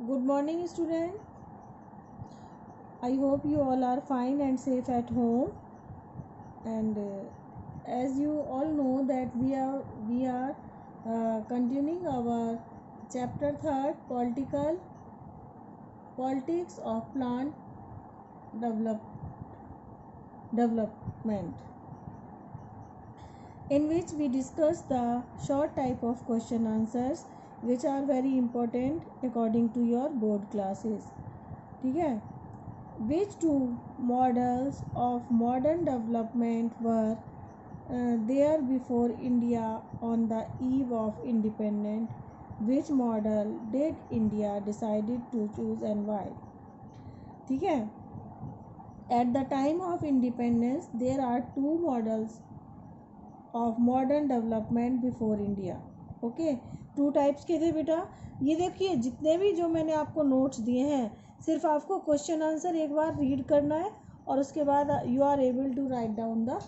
Good morning, student. I hope you all are fine and safe at home. And as you all know that we are continuing our chapter third, politics of plant develop, development, in which we discuss the short type of question answers which are very important according to your board classes. ठीक है. Which two models of modern development were there before India on the eve of independence? Which model did India decided to choose and why? ठीक है. At the time of independence, there are two models of modern development before India. Okay, two types के थे बेटा. ये देखिए जितने भी जो मैंने आपको नोट्स दिए हैं, सिर्फ आपको क्वेश्चन आंसर एक बार रीड करना है और उसके बाद you are able to write down the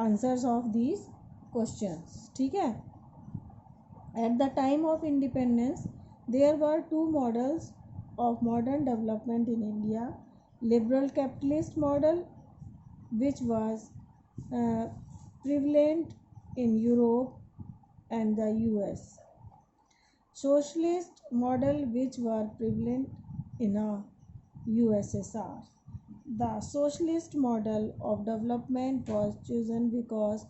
answers of these questions. ठीक है. At the time of independence there were two models of modern development in India. Liberal capitalist model which was prevalent in Europe and the US. Socialist model which were prevalent in USSR. The socialist model of development was chosen because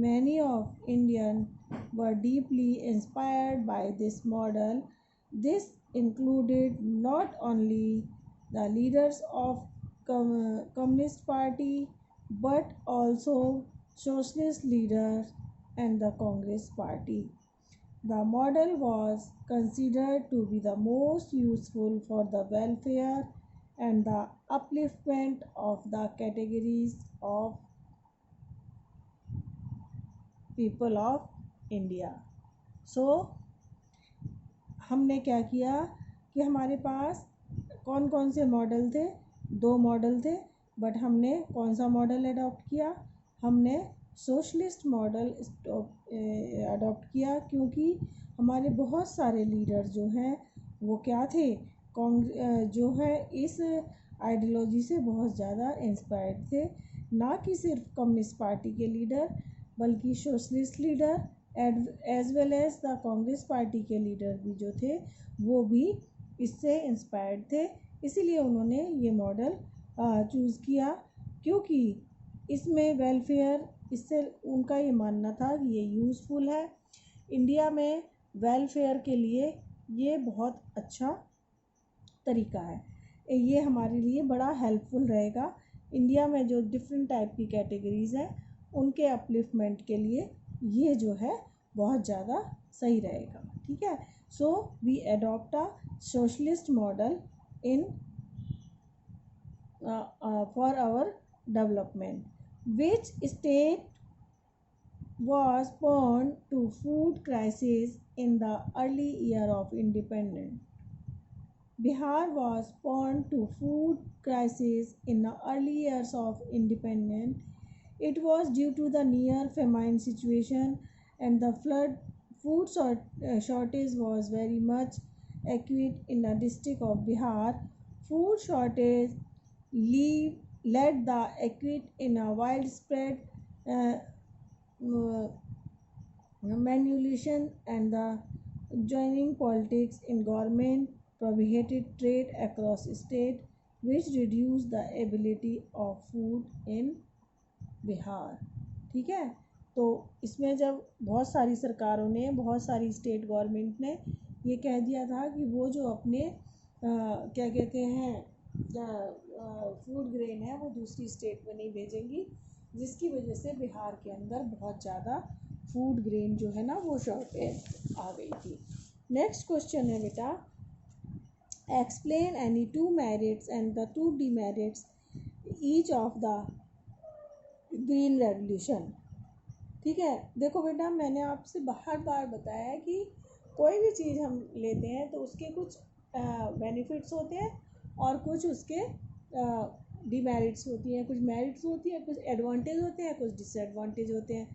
many of Indians were deeply inspired by this model. This included not only the leaders of Communist Party but also socialist leaders and the Congress Party. The model was considered to be the most useful for the welfare and the upliftment of the categories of people of India. So हमने क्या किया कि हमारे पास कौन कौन से model थे. दो मॉडल थे, बट हमने कौन सा मॉडल अडॉप्ट किया? हमने सोशलिस्ट मॉडल अडॉप्ट किया, क्योंकि हमारे बहुत सारे लीडर जो हैं वो क्या थे, जो है इस आइडियोलॉजी से बहुत ज़्यादा इंस्पायर्ड थे. ना कि सिर्फ कम्युनिस्ट पार्टी के लीडर बल्कि socialist leader as well as the Congress party के लीडर भी जो थे वो भी इससे इंस्पायर्ड थे. इसीलिए उन्होंने ये मॉडल चूज़ किया, क्योंकि इसमें वेलफेयर, इससे उनका ये मानना था कि ये यूज़फुल है. इंडिया में वेलफेयर के लिए ये बहुत अच्छा तरीका है. ये हमारे लिए बड़ा हेल्पफुल रहेगा. इंडिया में जो डिफरेंट टाइप की कैटेगरीज़ हैं उनके अपलिफ्टमेंट के लिए ये जो है बहुत ज़्यादा सही रहेगा. ठीक है. So we adopt a socialist model in for our development. Which state was prone to food crisis in the early year of independence? Bihar was prone to food crisis in the early years of independence. It was due to the near famine situation and the flood. Food shortage was very much acute in the district of Bihar. Food shortage led the acute in a widespread malnutrition, and the joining politics in government prohibited trade across state, which reduced the ability of food in Bihar. ठीक है. तो इसमें जब बहुत सारी सरकारों ने, बहुत सारी स्टेट गवर्नमेंट ने ये कह दिया था कि वो जो अपने क्या कहते हैं फूड ग्रेन है वो दूसरी स्टेट में नहीं भेजेंगी, जिसकी वजह से बिहार के अंदर बहुत ज़्यादा फूड ग्रेन जो है ना वो शॉर्टेज आ गई थी. नेक्स्ट क्वेश्चन है बेटा, explain any two merits and the two demerits each of the green revolution. ठीक है. देखो बेटा, मैंने आपसे बार बार बताया है कि कोई भी चीज़ हम लेते हैं तो उसके कुछ बेनिफिट्स होते हैं और कुछ उसके डिमेरिट्स होती हैं. कुछ मेरिट्स होती हैं, कुछ एडवांटेज होते हैं, कुछ डिसएडवांटेज होते हैं.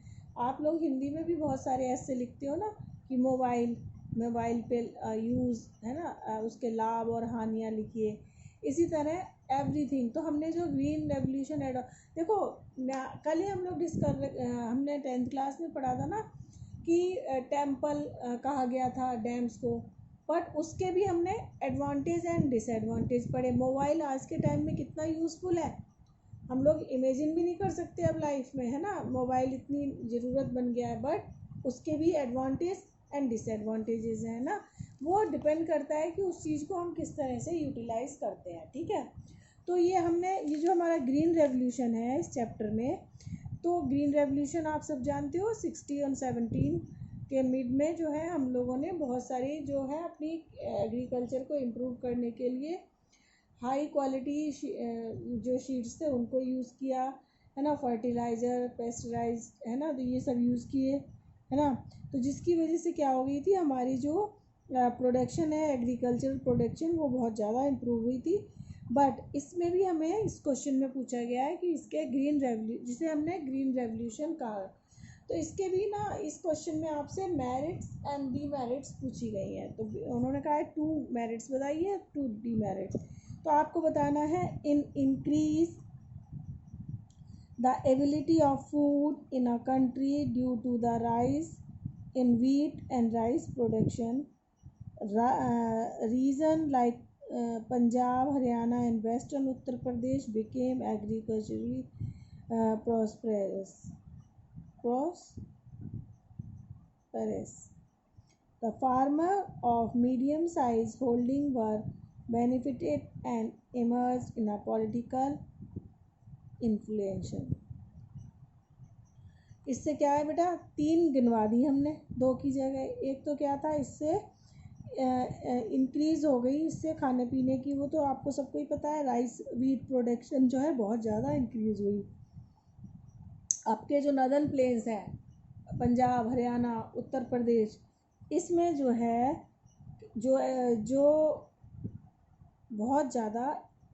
आप लोग हिंदी में भी बहुत सारे ऐसे लिखते हो ना कि मोबाइल मोबाइल पे यूज़ है ना, उसके लाभ और हानियाँ लिखिए। इसी तरह एवरीथिंग। तो हमने जो ग्रीन रेवोल्यूशन देखो कल ही हम लोग हमने 10th क्लास में पढ़ा था ना कि टेम्पल कहा गया था डैम्स को, बट उसके भी हमने एडवांटेज एंड डिसएडवांटेज पढ़े। मोबाइल आज के टाइम में कितना यूज़फुल है, हम लोग इमेजिन भी नहीं कर सकते अब लाइफ में, है ना, मोबाइल इतनी ज़रूरत बन गया है, बट उसके भी एडवांटेज एंड डिसएडवांटेजेस है ना। वो डिपेंड करता है कि उस चीज़ को हम किस तरह से यूटिलाइज करते हैं, ठीक है। तो ये जो हमारा ग्रीन रेवोल्यूशन है इस चैप्टर में, तो ग्रीन रेवोल्यूशन आप सब जानते हो 60 और 70 के मिड में जो है हम लोगों ने बहुत सारी जो है अपनी एग्रीकल्चर को इम्प्रूव करने के लिए हाई क्वालिटी जो शीट्स थे उनको यूज़ किया, है ना, फर्टिलाइज़र, पेस्टिसाइड, है ना, तो ये सब यूज़ किए, है ना। तो जिसकी वजह से क्या हो गई थी, हमारी जो प्रोडक्शन है, एग्रीकल्चर प्रोडक्शन, वो बहुत ज़्यादा इम्प्रूव हुई थी। बट इसमें भी हमें इस क्वेश्चन में पूछा गया है कि इसके जिसे हमने ग्रीन रेवोल्यूशन कहा, तो इसके भी ना इस क्वेश्चन में आपसे मेरिट्स एंड डीमेरिट्स पूछी गई हैं। तो उन्होंने कहा है 2 मेरिट्स बताइए, 2 डीमेरिट्स। तो आपको बताना है in increase the ability of food in a country due to the rise in wheat and rice production, region like Punjab, Haryana and western Uttar Pradesh became agriculturally prosperous. The farmer of medium size holding were benefited and emerged in a political influence. इससे क्या है बेटा, 3 गिनवा दी हमने 2 की जगह। एक तो क्या था, इससे इंक्रीज़ हो गई, इससे खाने पीने की, वो तो आपको सबको ही पता है, राइस व्हीट प्रोडक्शन जो है बहुत ज़्यादा इंक्रीज़ हुई। आपके जो नॉर्दर्न प्लेन्स हैं, पंजाब, हरियाणा, उत्तर प्रदेश, इसमें जो है जो बहुत ज़्यादा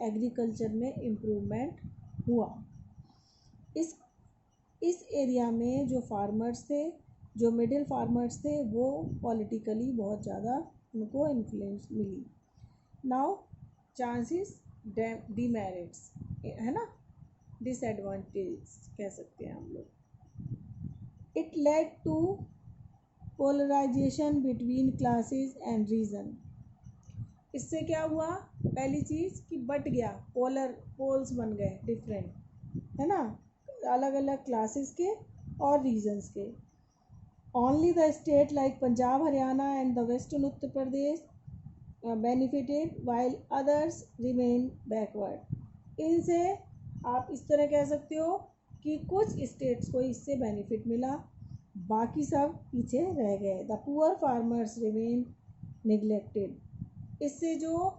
एग्रीकल्चर में इम्प्रूवमेंट हुआ। इस एरिया में जो फार्मर्स थे, जो मिडिल फार्मर्स थे, वो पॉलिटिकली बहुत ज़्यादा उनको इन्फ्लुएंस मिली। नाउ चांसेस डीमेरिट्स, है ना, डिसएडवांटेज कह सकते हैं हम लोग। It led to polarisation between classes and region. इससे क्या हुआ, पहली चीज़ कि बट गया, पोल्स बन गए डिफरेंट, है ना, अलग अलग क्लासेस के और रीजन्स के। Only the state like Punjab, Haryana and the western Uttar Pradesh benefited while others remain backward. इनसे आप इस तरह कह सकते हो कि कुछ स्टेट्स को इससे बेनिफिट मिला, बाकी सब पीछे रह गए। The poor farmers remain neglected. इससे जो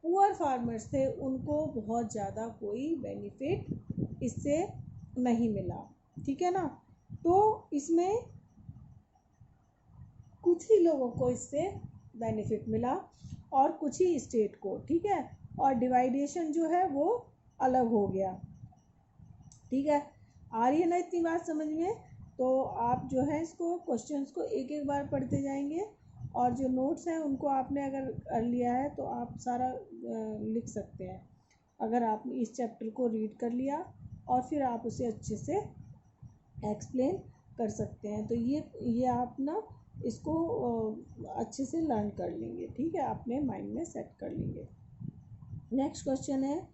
पुअर फार्मर्स थे उनको बहुत ज़्यादा कोई बेनिफिट इससे नहीं मिला, ठीक है ना। तो इसमें कुछ ही लोगों को इससे बेनिफिट मिला और कुछ ही स्टेट को, ठीक है, और डिवाइडेशन जो है वो अलग हो गया, ठीक है। आ रही है ना इतनी बात समझ में। तो आप जो है इसको क्वेश्चंस को एक एक बार पढ़ते जाएंगे, और जो नोट्स हैं उनको आपने अगर कर लिया है तो आप सारा लिख सकते हैं, अगर आपने इस चैप्टर को रीड कर लिया और फिर आप उसे अच्छे से एक्सप्लेन कर सकते हैं। तो ये आप ना इसको अच्छे से लर्न कर लेंगे, ठीक है, अपने माइंड में सेट कर लेंगे। नेक्स्ट क्वेश्चन है,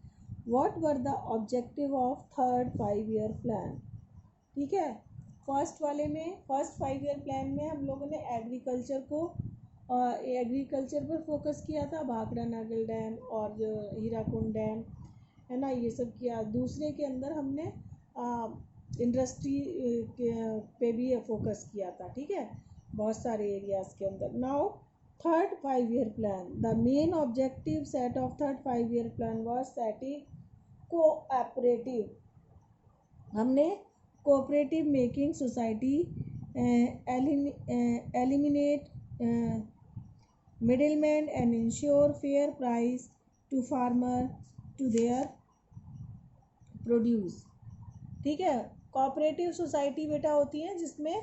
what were the objective of third 5-year plan. ठीक है, फर्स्ट 5-year प्लान में हम लोगों ने एग्रीकल्चर पर फोकस किया था, भाखड़ा नागल डैम और जो हीराकुंड डैम, है ना, ये सब किया। दूसरे के अंदर हमने इंडस्ट्री पे भी फोकस किया था, ठीक है, बहुत सारे एरियाज़ के अंदर। Now third 5-year plan, the main objective set of third 5-year plan was setting cooperative. हमने cooperative making society, eliminate middleman and ensure fair price to farmer to their produce. ठीक है, कोऑपरेटिव सोसाइटी बेटा होती है जिसमें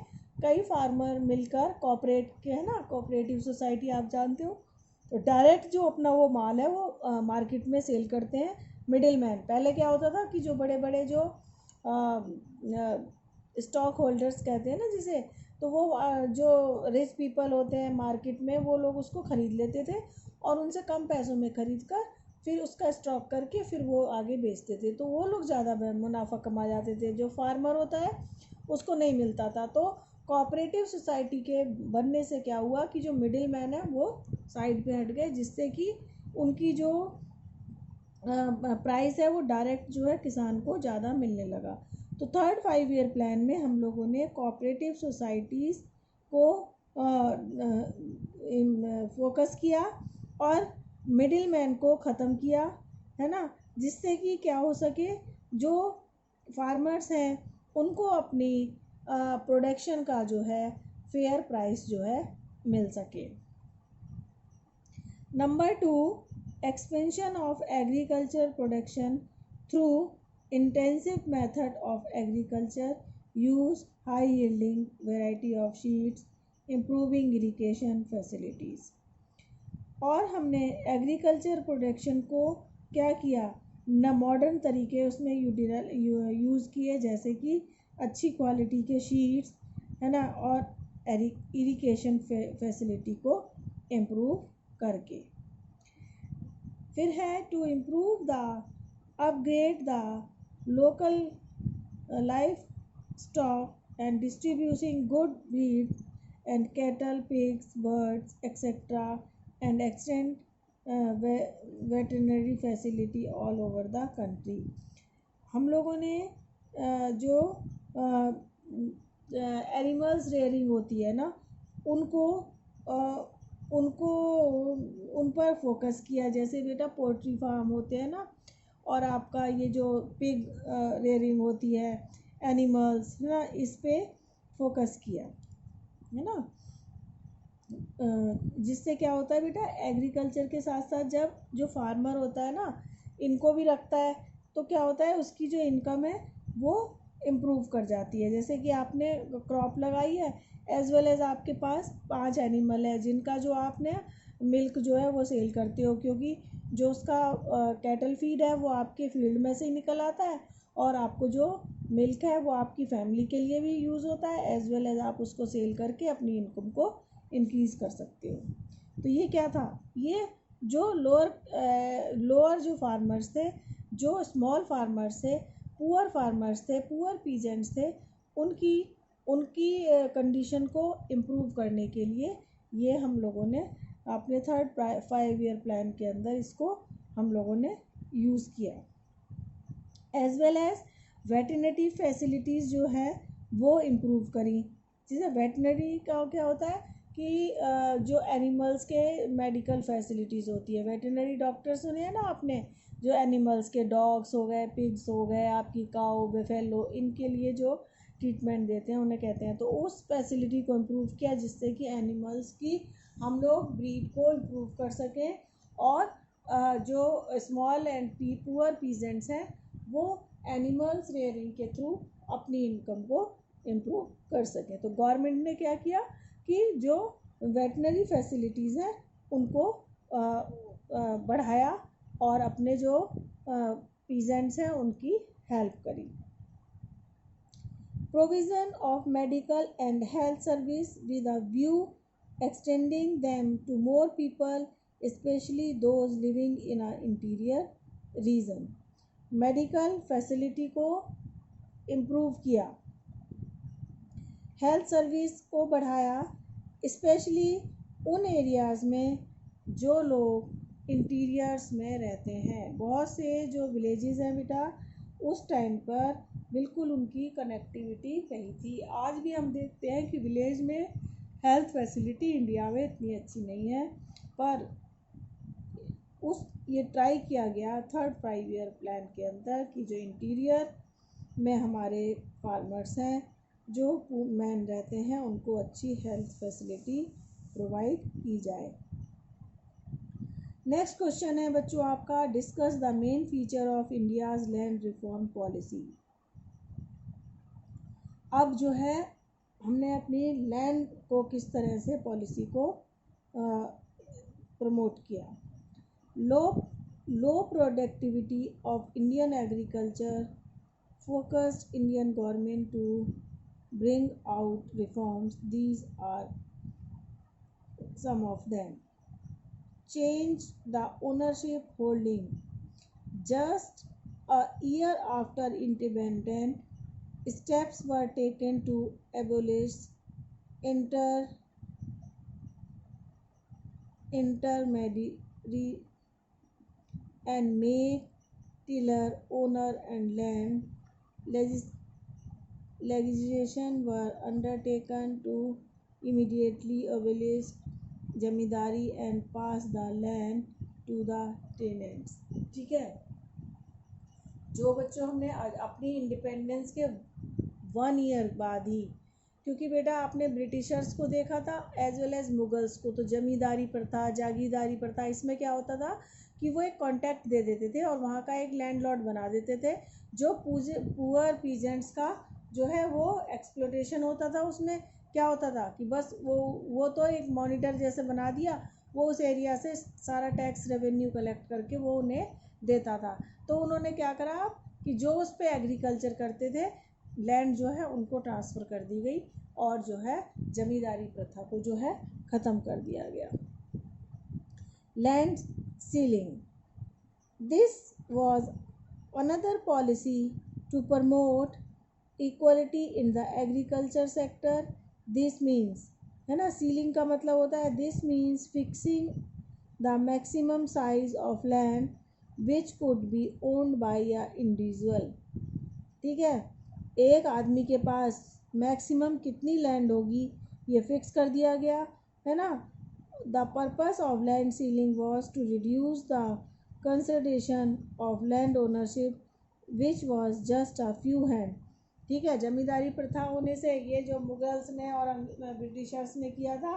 कई farmer मिलकर cooperate के, है ना, कोऑपरेटिव सोसाइटी आप जानते हो, तो डायरेक्ट जो अपना वो माल है वो मार्केट में सेल करते हैं। मिडिल मैन, पहले क्या होता था कि जो बड़े बड़े जो स्टॉक होल्डर्स कहते हैं ना जिसे, तो वो जो रिच पीपल होते हैं मार्केट में, वो लोग उसको ख़रीद लेते थे और उनसे कम पैसों में ख़रीद कर फिर उसका स्टॉक करके फिर वो आगे बेचते थे, तो वो लोग ज़्यादा मुनाफा कमा जाते थे। जो फार्मर होता है उसको नहीं मिलता था। तो कोऑपरेटिव सोसाइटी के बनने से क्या हुआ कि जो मिडिल मैन है वो साइड पे हट गए, जिससे कि उनकी जो प्राइस है वो डायरेक्ट जो है किसान को ज़्यादा मिलने लगा। तो थर्ड 5 ईयर प्लान में हम लोगों ने कोऑपरेटिव सोसाइटीज़ को फोकस किया और मिडिल मैन को ख़त्म किया, है ना, जिससे कि क्या हो सके, जो फार्मर्स हैं उनको अपनी प्रोडक्शन का जो है फेयर प्राइस जो है मिल सके। Number 2, expansion of agriculture production through intensive method of agriculture, use high yielding variety of seeds, improving irrigation facilities। और हमने एग्रीकल्चर प्रोडक्शन को क्या किया, न मॉडर्न तरीके उसमें यूज़ किए, जैसे कि अच्छी क्वालिटी के सीड्स, है ना, और इरिगेशन फैसिलिटी को इम्प्रूव करके। फिर है to improve the upgrade the local life stock and distributing good breeds and cattle, pigs, birds etcetera and extend veterinary facility all over the country. हम लोगों ने जो एनिमल्स रेयरिंग होती है ना, उनको उन पर फोकस किया, जैसे बेटा पोल्ट्री फार्म होते हैं ना, और आपका ये जो पिग रेयरिंग होती है, एनिमल्स, है ना, इस पे फोकस किया, है ना। जिससे क्या होता है बेटा, एग्रीकल्चर के साथ साथ जब जो फार्मर होता है ना, इनको भी रखता है, तो क्या होता है, उसकी जो इनकम है वो इम्प्रूव कर जाती है। जैसे कि आपने क्रॉप लगाई है, एज वेल एज आपके पास 5 एनिमल है जिनका जो आपने मिल्क जो है वो सेल करते हो, क्योंकि जो उसका कैटल फीड है वो आपके फील्ड में से ही निकल आता है, और आपको जो मिल्क है वो आपकी फैमिली के लिए भी यूज़ होता है, एज वेल एज आप उसको सेल करके अपनी इनकम को इंक्रीज़ कर सकते हो। तो ये क्या था, ये जो लोअर जो फार्मर्स थे, जो स्मॉल फार्मर्स थे, पुअर फार्मर्स थे, पुअर पीजेंट्स थे, उनकी कंडीशन को इम्प्रूव करने के लिए ये हम लोगों ने अपने थर्ड 5 ईयर प्लान के अंदर इसको हम लोगों ने यूज़ किया। As well as veterinary facilities जो है वो इम्प्रूव करी। जैसे वेटरनरी का क्या होता है कि जो एनिमल्स के मेडिकल फैसिलिटीज़ होती है, वेटरनरी डॉक्टर सुने हैं ना आपने, जो एनिमल्स के डॉग्स हो गए, पिग्स हो गए, आपकी काऊ, बेफेलो, इनके लिए जो ट्रीटमेंट देते हैं उन्हें कहते हैं। तो उस फैसिलिटी को इम्प्रूव किया जिससे कि एनिमल्स की हम लोग ब्रीड को इम्प्रूव कर सकें, और जो स्मॉल एंड पुअर पीजेंट्स हैं वो एनिमल्स रेयरिंग के थ्रू अपनी इनकम को इम्प्रूव कर सकें। तो गवर्नमेंट ने क्या किया कि जो वेटनरी फैसिलिटीज़ हैं उनको बढ़ाया और अपने जो पीजेंट्स हैं उनकी हेल्प करी। Provision of medical and health service with a view extending them to more people, especially those living in an interior region. Medical facility को इम्प्रूव किया, हेल्थ सर्विस को बढ़ाया, स्पेशली उन एरियाज़ में जो लोग इंटीरियर्स में रहते हैं। बहुत से जो विलेजेस हैं बेटा, उस टाइम पर बिल्कुल उनकी कनेक्टिविटी नहीं थी। आज भी हम देखते हैं कि विलेज में हेल्थ फैसिलिटी इंडिया में इतनी अच्छी नहीं है, पर ये ट्राई किया गया थर्ड 5 ईयर प्लान के अंदर कि जो इंटीरियर में हमारे फार्मर्स हैं, जो मैन रहते हैं, उनको अच्छी हेल्थ फैसिलिटी प्रोवाइड की जाए। नेक्स्ट क्वेश्चन है बच्चों आपका, discuss the main feature of India's land reform policy. अब जो है हमने अपनी लैंड को किस तरह से पॉलिसी को प्रमोट किया। Low low productivity of Indian agriculture focused Indian government to bring out reforms. These are some of them. Change the ownership holding. Just a year after independence, steps were taken to abolish inter intermediary and make tiller owner and land. Legislation were undertaken to immediately abolish zamindari and pass the land to the tenants। ठीक है, जो बच्चों हमने अपनी independence के 1 year बाद ही, क्योंकि बेटा आपने ब्रिटिशर्स को देखा था एज वेल एज मुगल्स को, तो जमींदारी प्रथा, जागीरदारी प्रथा, इसमें क्या होता था कि वो एक कॉन्ट्रैक्ट दे देते थे और वहाँ का एक लैंडलॉर्ड बना देते थे, जो पुअर पीजेंट्स का जो है वो एक्सप्लोटेशन होता था। उसमें क्या होता था कि बस वो तो एक मॉनिटर जैसे बना दिया, वो उस एरिया से सारा टैक्स रेवेन्यू कलेक्ट करके वो उन्हें देता था। तो उन्होंने क्या करा कि जो उस पर एग्रीकल्चर करते थे लैंड जो है उनको ट्रांसफ़र कर दी गई और जो है जमींदारी प्रथा को जो है ख़त्म कर दिया गया। Land ceiling, this was another policy to promote equality in the agriculture sector। this means, है ना, सीलिंग का मतलब होता है this means fixing the maximum size of land which could be owned by a individual। ठीक है, एक आदमी के पास मैक्सिमम कितनी लैंड होगी ये फिक्स कर दिया गया, है ना। The purpose of land ceiling was to reduce the consultation of land ownership which was just a few hand. ठीक है, जमींदारी प्रथा होने से ये जो मुगल्स ने और ब्रिटिशर्स ने किया था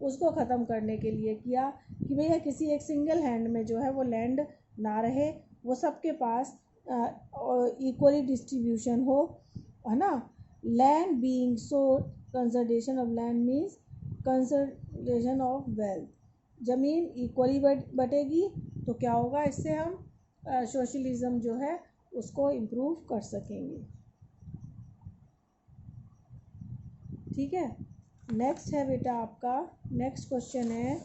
उसको ख़त्म करने के लिए किया कि भैया किसी एक सिंगल हैंड में जो है वो लैंड ना रहे, वो सबके पास इक्वली डिस्ट्रीब्यूशन हो, है ना। Land being so, conservation of land means conservation of wealth. ज़मीन इक्वली बटेगी तो क्या होगा, इससे हम सोशलिज्म जो है उसको इम्प्रूव कर सकेंगे। ठीक है, नेक्स्ट है बेटा आपका, नेक्स्ट क्वेश्चन है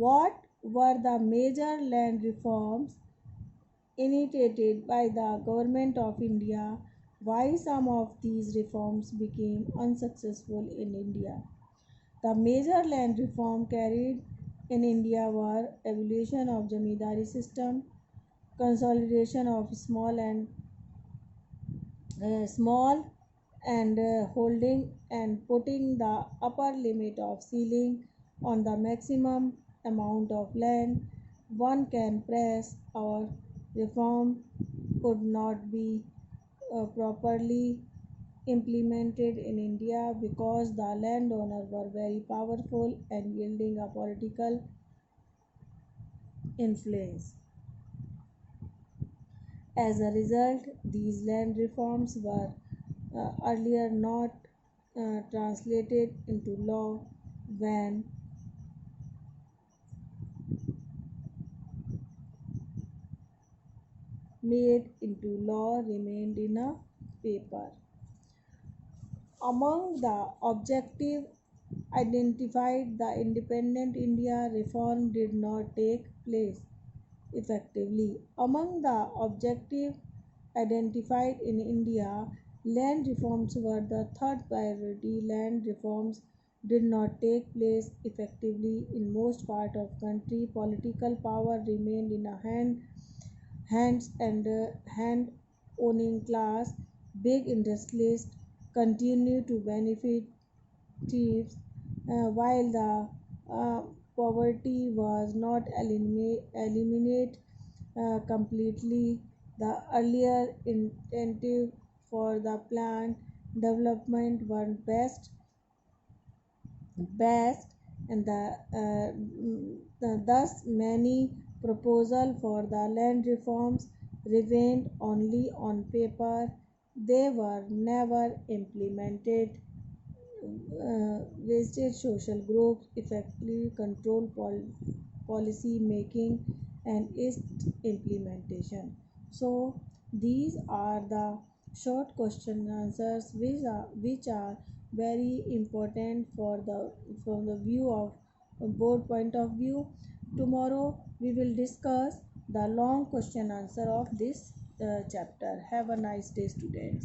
what were the major land reforms initiated by the government of India? Why some of these reforms became unsuccessful in India? The major land reform carried in India were abolition of Jamindari system, consolidation of small and holding, and putting the upper limit of ceiling on the maximum amount of land one can press, or reform could not be properly implemented in India because the landowners were very powerful and yielding a political influence. As a result, these land reforms were earlier not translated into law. When made into law, remained in a paper. Among the objectives identified, the independent India reform did not take place effectively. Among the objectives identified in India, land reforms were the third priority. Land reforms did not take place effectively in most part of country. Political power remained in a hands and hand owning class. Big industrialists continue to benefit thieves, while the poverty was not eliminated completely. The earlier incentive for the planned development were best and thus many proposal for the land reforms remained only on paper. They were never implemented. Wasted social groups effectively control policy making and its implementation. So these are the short question answers which are very important for the from the view of board point of view. Tomorrow we will discuss the long question answer of this chapter. Have a nice day, students.